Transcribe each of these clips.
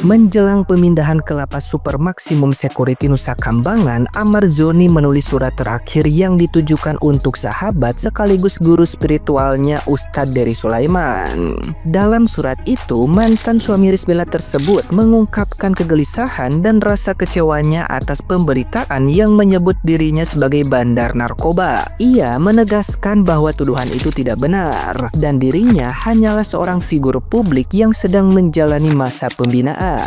Menjelang pemindahan ke lapas super maksimum security Nusa Kambangan, Amar Zoni menulis surat terakhir yang ditujukan untuk sahabat sekaligus guru spiritualnya Ustadz Dery Sulaiman. Dalam surat itu, mantan suami Rizbela tersebut mengungkapkan kegelisahan dan rasa kecewanya atas pemberitaan yang menyebut dirinya sebagai bandar narkoba. Ia menegaskan bahwa tuduhan itu tidak benar dan dirinya hanyalah seorang figur publik yang sedang menjalani masa pembinaan.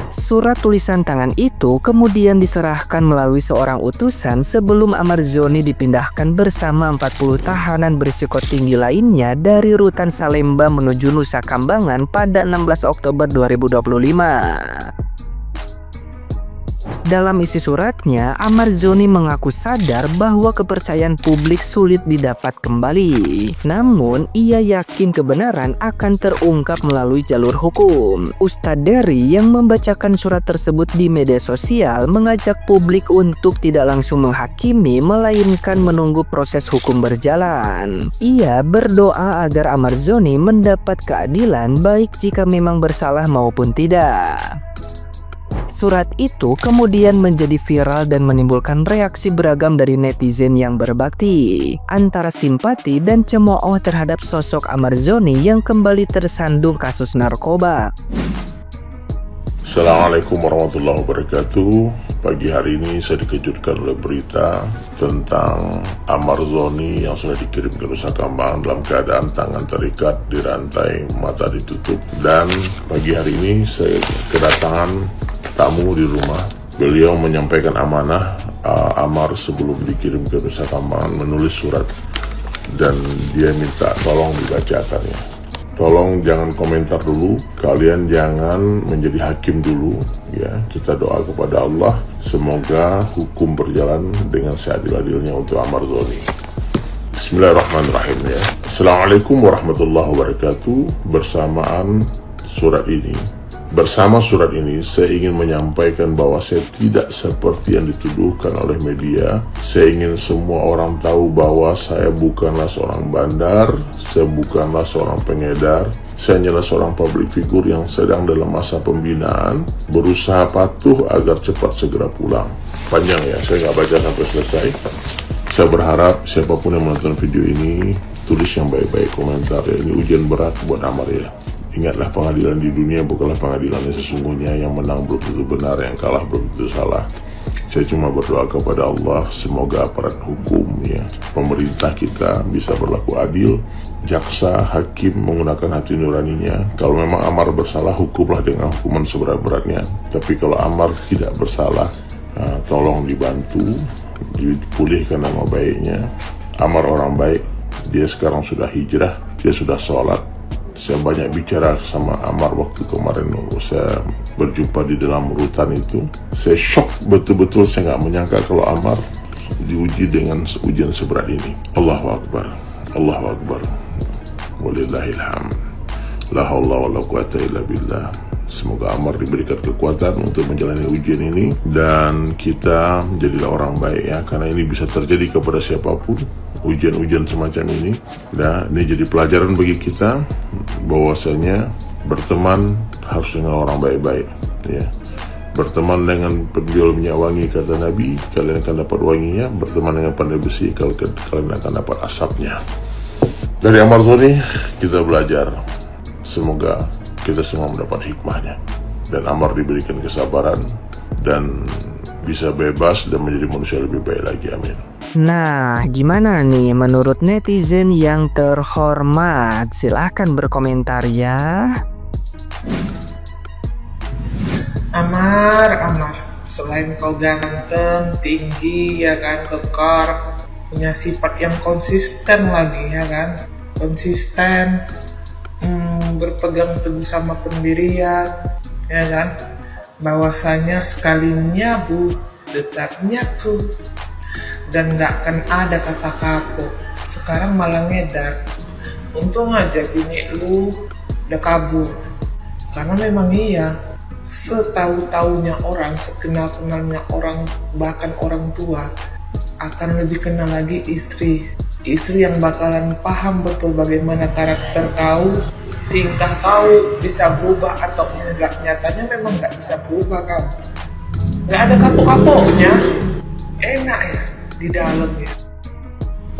Surat tulisan tangan itu kemudian diserahkan melalui seorang utusan sebelum Amar Zoni dipindahkan bersama 40 tahanan berisiko tinggi lainnya dari rutan Salemba menuju Nusa Kambangan pada 16 Oktober 2025. Dalam isi suratnya, Amar Zoni mengaku sadar bahwa kepercayaan publik sulit didapat kembali. Namun, ia yakin kebenaran akan terungkap melalui jalur hukum. Ustadz Dery yang membacakan surat tersebut di media sosial mengajak publik untuk tidak langsung menghakimi, melainkan menunggu proses hukum berjalan. Ia berdoa agar Amar Zoni mendapat keadilan baik jika memang bersalah maupun tidak. Surat itu kemudian menjadi viral dan menimbulkan reaksi beragam dari netizen yang berbakti, antara simpati dan cemooh terhadap sosok Amar Zoni yang kembali tersandung kasus narkoba. Assalamualaikum warahmatullahi wabarakatuh. Pagi hari ini saya dikejutkan oleh berita tentang Amar Zoni yang sudah dikirim ke Nusa Kambangan dalam keadaan tangan terikat, dirantai, mata ditutup. Dan pagi hari ini saya kedatangan tamu di rumah. Beliau menyampaikan amanah Amar sebelum dikirim ke Nusa Kambangan menulis surat dan dia minta tolong dibacakannya. Tolong jangan komentar dulu, kalian jangan menjadi hakim dulu ya. Kita doa kepada Allah semoga hukum berjalan dengan seadil-adilnya untuk Amar Zoni. Bismillahirrahmanirrahim ya. Assalamualaikum warahmatullahi wabarakatuh. Bersama surat ini, saya ingin menyampaikan bahwa saya tidak seperti yang dituduhkan oleh media. Saya ingin semua orang tahu bahwa saya bukanlah seorang bandar, saya bukanlah seorang pengedar. Saya hanyalah seorang public figure yang sedang dalam masa pembinaan, berusaha patuh agar cepat segera pulang. Panjang ya, saya nggak baca sampai selesai. Saya berharap siapapun yang menonton video ini, tulis yang baik-baik komentar ya. Ini ujian berat buat Amar ya. Ingatlah, pengadilan di dunia bukanlah pengadilan yang sesungguhnya. Yang menang belum tentu benar, yang kalah belum tentu salah. Saya cuma berdoa kepada Allah semoga aparat hukum ya, pemerintah kita bisa berlaku adil, jaksa, hakim menggunakan hati nuraninya. Kalau memang Amar bersalah, hukumlah dengan hukuman seberat-beratnya. Tapi kalau Amar tidak bersalah, tolong dibantu, dipulihkan nama baiknya. Amar orang baik, dia sekarang sudah hijrah, dia sudah sholat. Saya banyak bicara sama Amar waktu kemarin, saya berjumpa di dalam rutan itu. Saya shock betul-betul, saya nggak menyangka kalau Amar diuji dengan ujian seberat ini. Allahu Akbar, Allahu Akbar, walillahilham, la haula wala quwata illa billah. Semoga Amar diberikan kekuatan untuk menjalani ujian ini dan kita menjadilah orang baik ya, karena ini bisa terjadi kepada siapapun. Ujian-ujian semacam ini, nah ini jadi pelajaran bagi kita bahwasanya berteman harus dengan orang baik-baik ya. Berteman dengan penjual minyak wangi, kata Nabi, kalian akan dapat wanginya. Berteman dengan pandai besi, kalian akan dapat asapnya. Dari Amar Zoni kita belajar, semoga kita semua mendapat hikmahnya dan Amar diberikan kesabaran dan bisa bebas dan menjadi manusia lebih baik lagi, amin. Nah, gimana nih menurut netizen yang terhormat? Silahkan berkomentar ya. Amar, selain kau ganteng, tinggi, ya kan, kekar, punya sifat yang konsisten lagi, ya kan, konsisten, berpegang teguh sama pendirian, ya kan, bahwasanya sekalinya tetapnya tuh, dan gak akan ada kata kapok. Sekarang malah ngedar. Untung aja bini lu udah kabur. Karena memang iya, setahu-taunya orang, sekenal-kenalnya orang, bahkan orang tua, akan lebih kenal lagi istri. Istri yang bakalan paham betul bagaimana karakter kau, tingkah kau bisa berubah atau enggak. Nyatanya memang nggak bisa berubah kau. Nggak ada kapok-kapoknya. Enak ya di dalamnya.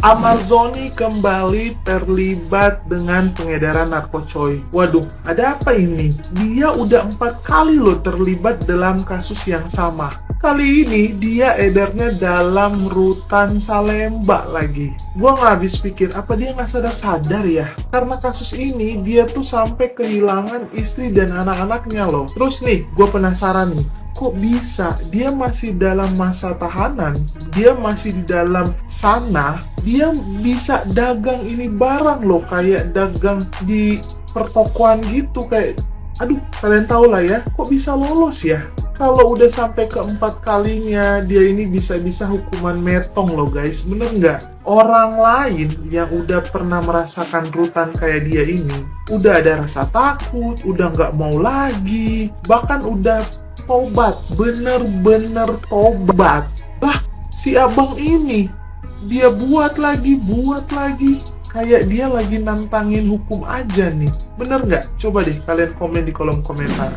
Amarzoni kembali terlibat dengan pengedaran narkocoy. Waduh, ada apa ini? Dia udah 4 kali loh terlibat dalam kasus yang sama. Kali ini dia edarnya dalam rutan Salemba lagi. Gua nggak habis pikir, apa dia nggak sadar-sadar ya? Karena kasus ini dia tuh sampai kehilangan istri dan anak-anaknya loh. Terus nih, gue penasaran nih. Kok bisa dia masih dalam masa tahanan, dia masih di dalam sana, dia bisa dagang ini barang loh, kayak dagang di pertokoan gitu, kayak aduh, kalian tahu lah ya, kok bisa lolos ya? Kalau udah sampai ke-4 kalinya, dia ini bisa-bisa hukuman metong loh guys, bener nggak? Orang lain yang udah pernah merasakan rutan kayak dia ini, udah ada rasa takut, udah nggak mau lagi, bahkan udah tobat, bener-bener tobat. Lah, si abang ini, dia buat lagi, kayak dia lagi nantangin hukum aja nih. Bener nggak? Coba deh kalian komen di kolom komentar.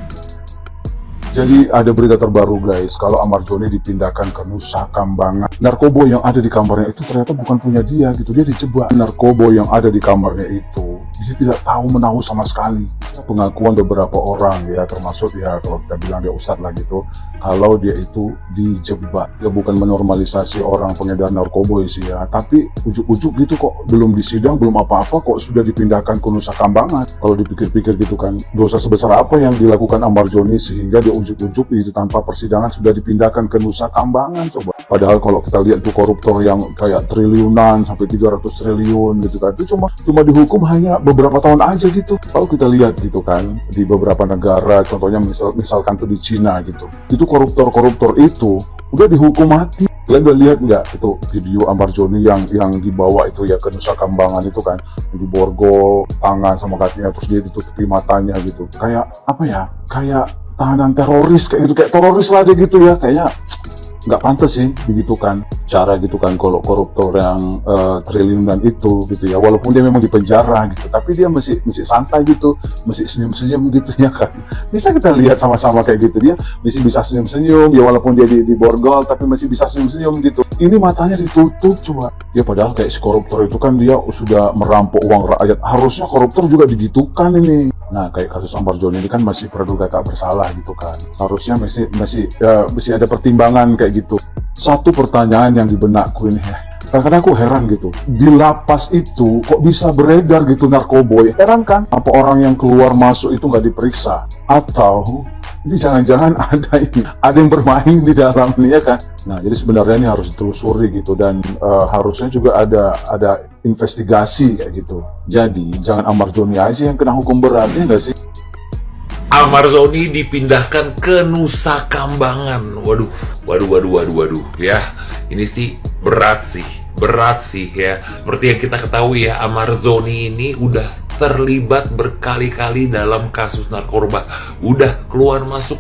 Jadi ada berita terbaru guys, kalau Amarzoni dipindahkan ke Nusa Kambangan. Narkoba yang ada di kamarnya itu ternyata bukan punya dia gitu, dia dijebak. Narkoba yang ada di kamarnya itu, dia tidak tahu menahu sama sekali. Pengakuan beberapa orang ya, termasuk ya kalau kita bilang dia ustadz lah gitu, kalau dia itu dijebak. Dia bukan menormalisasi orang pengedar narkoba sih ya, tapi ujuk-ujuk gitu kok, belum disidang, belum apa-apa kok sudah dipindahkan ke Nusa Kambangan. Kalau dipikir-pikir gitu kan, dosa sebesar apa yang dilakukan Amarzoni sehingga dia ujuk-ujuk itu tanpa persidangan sudah dipindahkan ke Nusa Kambangan coba. Padahal kalau kita lihat tuh koruptor yang kayak triliunan sampai 300 triliun gitu kan, itu cuma dihukum hanya beberapa tahun aja gitu. Kalau kita lihat gitu kan di beberapa negara, contohnya misalkan tuh di Cina gitu, itu koruptor itu udah dihukum mati. Kalian udah lihat nggak itu video Amarzoni yang dibawa itu ya ke Nusa Kambangan itu kan, diborgol tangan sama kakinya, terus dia ditutupi matanya gitu, kayak apa ya, kayak tahanan teroris kayak gitu, kayak teroris lah dia gitu ya, kayaknya nggak pantas sih begitu kan cara gitu kan kalau koruptor yang triliunan itu gitu ya, walaupun dia memang di penjara gitu, tapi dia masih santai gitu, masih senyum-senyum gitu ya kan. Bisa kita lihat sama-sama kayak gitu, dia masih bisa senyum-senyum ya, walaupun dia di borgol tapi masih bisa senyum-senyum gitu. Ini matanya ditutup coba ya, padahal kayak si koruptor itu kan dia sudah merampok uang rakyat, harusnya koruptor juga digitukan ini. Nah kayak kasus Amarzoni ini kan masih praduga tak bersalah gitu kan, harusnya masih ada pertimbangan kayak gitu. Satu pertanyaan yang di benakku ini ya, kadang-kadang aku heran gitu, di lapas itu kok bisa beredar gitu narkoba? Heran kan, apa orang yang keluar masuk itu nggak diperiksa, atau ini jangan-jangan ada yang bermain di dalam ini ya kan? Nah jadi sebenarnya ini harus ditelusuri gitu, dan harusnya juga ada investigasi kayak gitu. Jadi jangan Amarzoni aja yang kena hukum berat, ya nggak sih? Amarzoni dipindahkan ke Nusa Kambangan. Waduh ya. Ini sih berat sih ya. Seperti yang kita ketahui ya, Amarzoni ini udah terlibat berkali-kali dalam kasus narkoba. Udah keluar masuk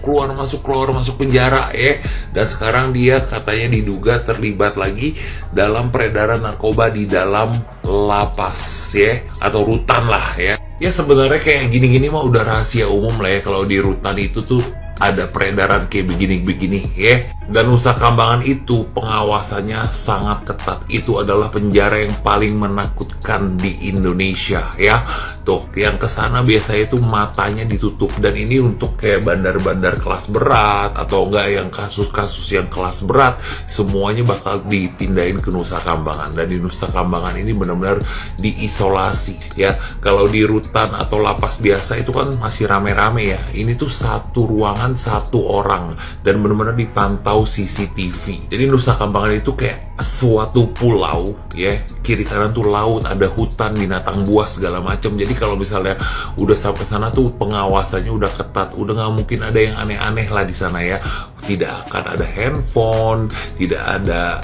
penjara ya. Dan sekarang dia katanya diduga terlibat lagi dalam peredaran narkoba di dalam lapas ya, atau rutan lah ya. Ya sebenarnya kayak gini-gini mah udah rahasia umum lah ya, kalau di rutan itu tuh ada peredaran kayak begini-begini ya. Dan Nusa Kambangan itu pengawasannya sangat ketat. Itu adalah penjara yang paling menakutkan di Indonesia ya. Tuh, yang kesana biasanya itu matanya ditutup. Dan ini untuk kayak bandar-bandar kelas berat, atau enggak yang kasus-kasus yang kelas berat, semuanya bakal dipindahin ke Nusa Kambangan. Dan di Nusa Kambangan ini benar-benar diisolasi ya. Kalau di rutan atau lapas biasa itu kan masih rame-rame ya. Ini tuh satu ruangan, satu orang, dan benar-benar dipantau CCTV. Jadi Nusa Kambangan itu kayak suatu pulau ya, kiri kanan tuh laut, ada hutan, binatang buas segala macam. Jadi kalau misalnya udah sampai sana tuh pengawasannya udah ketat, udah nggak mungkin ada yang aneh-aneh lah di sana ya. Tidak akan ada handphone, tidak ada,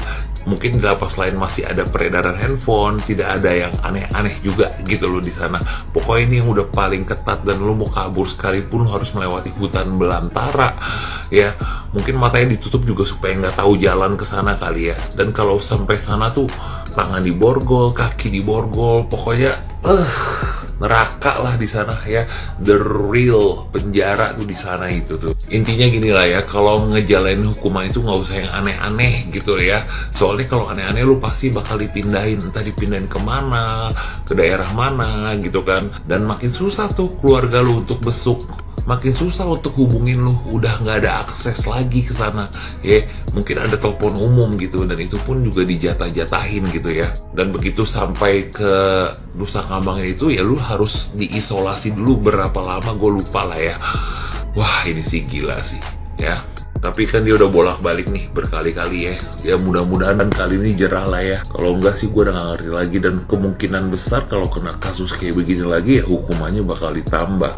mungkin di lapas lain masih ada peredaran handphone, tidak ada yang aneh-aneh juga gitu loh di sana. Pokoknya ini yang udah paling ketat, dan lo mau kabur sekalipun harus melewati hutan belantara ya. Mungkin matanya ditutup juga supaya nggak tahu jalan ke sana kali ya. Dan kalau sampai sana tuh tangan diborgol, kaki diborgol, pokoknya neraka lah di sana ya, the real penjara tuh di sana itu tuh. Intinya gini lah ya, kalau ngejalanin hukuman itu nggak usah yang aneh-aneh gitu ya, soalnya kalau aneh-aneh lu pasti bakal dipindahin, entah dipindahin kemana, ke daerah mana gitu kan, dan makin susah tuh keluarga lu untuk besuk, makin susah untuk hubungin lu, udah nggak ada akses lagi ke sana ya, mungkin ada telepon umum gitu, dan itu pun juga dijatah-jatahin gitu ya. Dan begitu sampai ke Nusa Kambangan itu ya lu harus diisolasi dulu berapa lama, gue lupa lah ya. Wah ini sih gila sih ya. Tapi kan dia udah bolak-balik nih berkali-kali ya. Ya mudah-mudahan dan kali ini jerah lah ya. Kalau enggak sih gue udah gak ngerti lagi, dan kemungkinan besar kalau kena kasus kayak begini lagi ya hukumannya bakal ditambah.